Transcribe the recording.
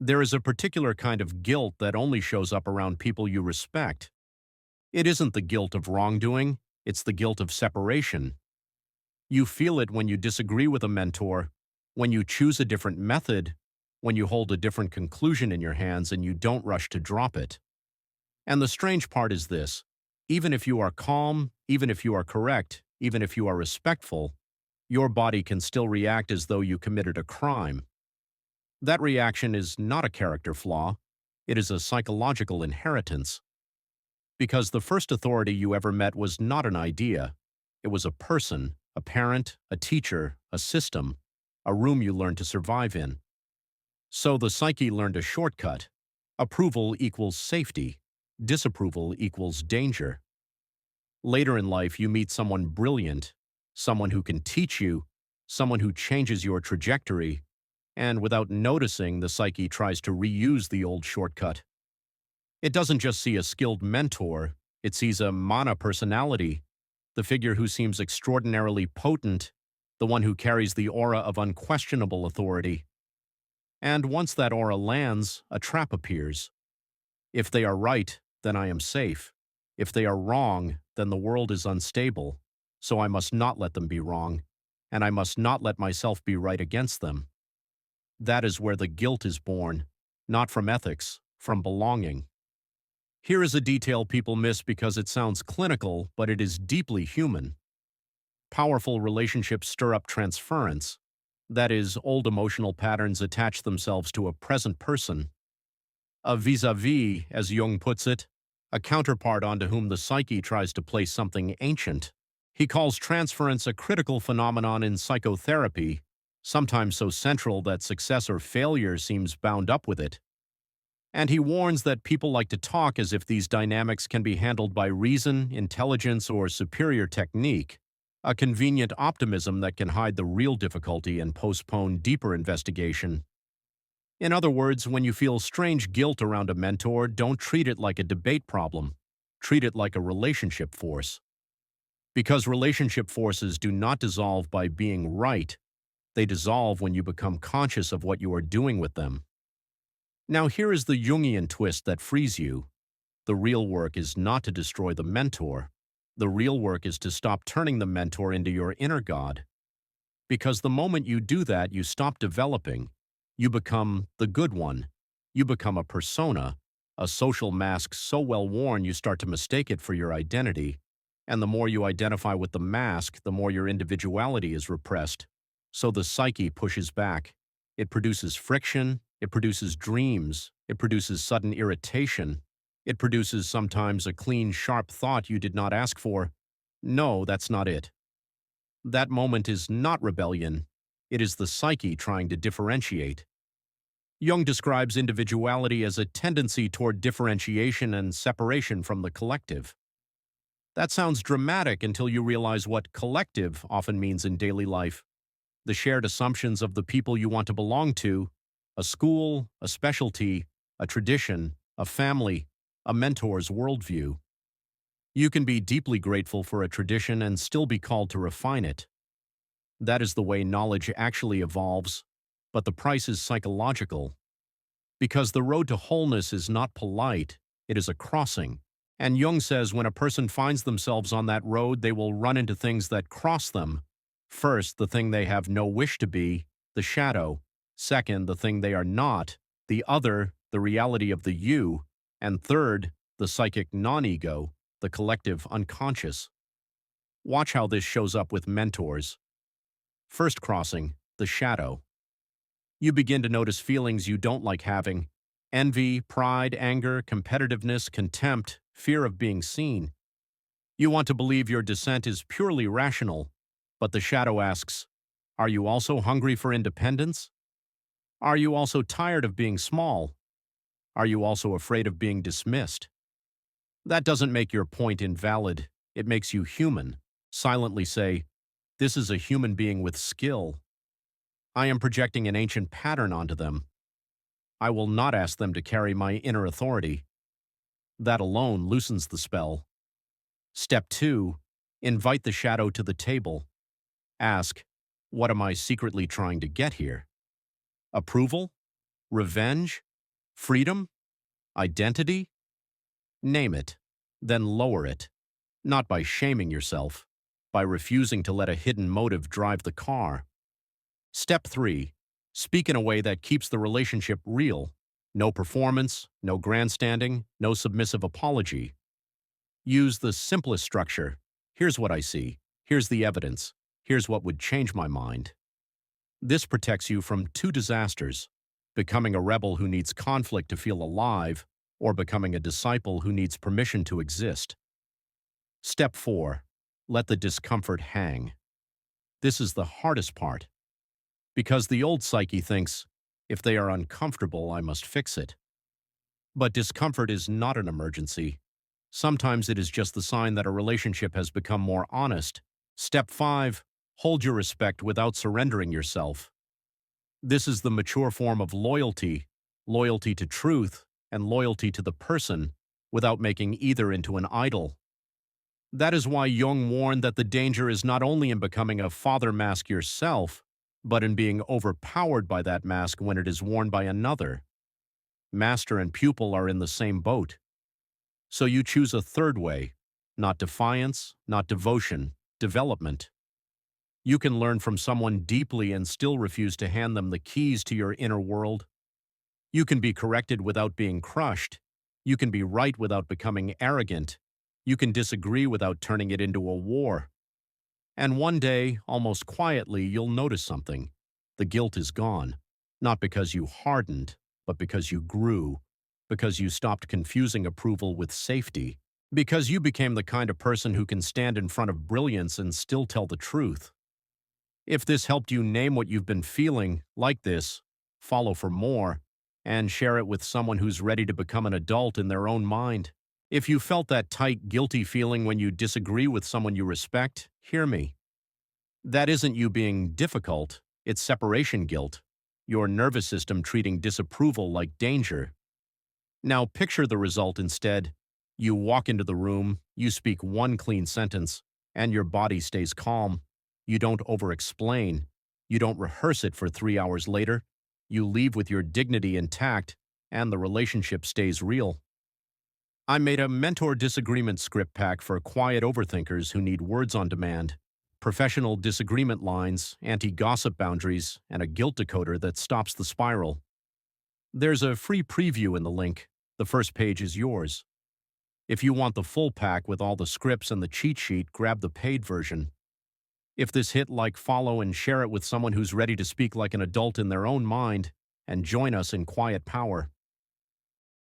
There is a particular kind of guilt that only shows up around people you respect. It isn't the guilt of wrongdoing, it's the guilt of separation. You feel it when you disagree with a mentor, when you choose a different method, when you hold a different conclusion in your hands and you don't rush to drop it. And the strange part is this: even if you are calm, even if you are correct, even if you are respectful, your body can still react as though you committed a crime. That reaction is not a character flaw, it is a psychological inheritance. Because the first authority you ever met was not an idea, it was a person, a parent, a teacher, a system, a room you learned to survive in. So the psyche learned a shortcut. Approval equals safety. Disapproval equals danger. Later in life, you meet someone brilliant, someone who can teach you, someone who changes your trajectory, and without noticing, the psyche tries to reuse the old shortcut. It doesn't just see a skilled mentor, it sees a mana personality, the figure who seems extraordinarily potent, the one who carries the aura of unquestionable authority. And once that aura lands, a trap appears. If they are right, then I am safe. If they are wrong, then the world is unstable. So I must not let them be wrong, and I must not let myself be right against them. That is where the guilt is born, not from ethics, from belonging. Here is a detail people miss because it sounds clinical, but it is deeply human. Powerful relationships stir up transference. That is, old emotional patterns attach themselves to a present person. A vis-a-vis, as Jung puts it, a counterpart onto whom the psyche tries to place something ancient. He calls transference a critical phenomenon in psychotherapy, sometimes so central that success or failure seems bound up with it. And he warns that people like to talk as if these dynamics can be handled by reason, intelligence, or superior technique, a convenient optimism that can hide the real difficulty and postpone deeper investigation. In other words, when you feel strange guilt around a mentor, don't treat it like a debate problem. Treat it like a relationship force. Because relationship forces do not dissolve by being right, they dissolve when you become conscious of what you are doing with them. Now here is the Jungian twist that frees you. The real work is not to destroy the mentor. The real work is to stop turning the mentor into your inner god. Because the moment you do that, you stop developing. You become the good one. You become a persona, a social mask so well worn you start to mistake it for your identity. And the more you identify with the mask, the more your individuality is repressed. So the psyche pushes back. It produces friction, it produces dreams, it produces sudden irritation, it produces sometimes a clean, sharp thought you did not ask for. No, that's not it. That moment is not rebellion. It is the psyche trying to differentiate. Jung describes individuality as a tendency toward differentiation and separation from the collective. That sounds dramatic until you realize what collective often means in daily life. The shared assumptions of the people you want to belong to, a school, a specialty, a tradition, a family, a mentor's worldview. You can be deeply grateful for a tradition and still be called to refine it. That is the way knowledge actually evolves, but the price is psychological. Because the road to wholeness is not polite, it is a crossing. And Jung says when a person finds themselves on that road, they will run into things that cross them. First, the thing they have no wish to be, the shadow. Second, the thing they are not, the other, the reality of the you. And third, the psychic non-ego, the collective unconscious. Watch how this shows up with mentors. First crossing, the shadow. You begin to notice feelings you don't like having: envy, pride, anger, competitiveness, contempt, fear of being seen. You want to believe your dissent is purely rational, but the shadow asks, are you also hungry for independence? Are you also tired of being small? Are you also afraid of being dismissed? That doesn't make your point invalid, it makes you human. Silently say, this is a human being with skill. I am projecting an ancient pattern onto them. I will not ask them to carry my inner authority. That alone loosens the spell. Step 2. Invite the shadow to the table. Ask, what am I secretly trying to get here? Approval? Revenge? Freedom? Identity? Name it. Then lower it. Not by shaming yourself, by refusing to let a hidden motive drive the car. Step 3. Speak in a way that keeps the relationship real. No performance, no grandstanding, no submissive apology. Use the simplest structure. Here's what I see. Here's the evidence. Here's what would change my mind. This protects you from two disasters: becoming a rebel who needs conflict to feel alive, or becoming a disciple who needs permission to exist. Step 4. Let the discomfort hang. This is the hardest part, because the old psyche thinks, if they are uncomfortable, I must fix it. But discomfort is not an emergency. Sometimes it is just the sign that a relationship has become more honest. Step 5. Hold your respect without surrendering yourself. This is the mature form of loyalty, loyalty to truth, and loyalty to the person, without making either into an idol. That is why Jung warned that the danger is not only in becoming a father mask yourself, but in being overpowered by that mask when it is worn by another. Master and pupil are in the same boat. So you choose a third way: not defiance, not devotion, development. You can learn from someone deeply and still refuse to hand them the keys to your inner world. You can be corrected without being crushed. You can be right without becoming arrogant. You can disagree without turning it into a war. And one day, almost quietly, you'll notice something. The guilt is gone. Not because you hardened, but because you grew. Because you stopped confusing approval with safety. Because you became the kind of person who can stand in front of brilliance and still tell the truth. If this helped you name what you've been feeling, like this, follow for more, and share it with someone who's ready to become an adult in their own mind. If you felt that tight, guilty feeling when you disagree with someone you respect, hear me. That isn't you being difficult, it's separation guilt, your nervous system treating disapproval like danger. Now picture the result instead. You walk into the room, you speak one clean sentence, and your body stays calm. You don't over-explain. You don't rehearse it for 3 hours later. You leave with your dignity intact, and the relationship stays real. I made a mentor disagreement script pack for quiet overthinkers who need words on demand, professional disagreement lines, anti-gossip boundaries, and a guilt decoder that stops the spiral. There's a free preview in the link. The first page is yours. If you want the full pack with all the scripts and the cheat sheet, grab the paid version. If this hit, like, follow, and share it with someone who's ready to speak like an adult in their own mind, and join us in quiet power.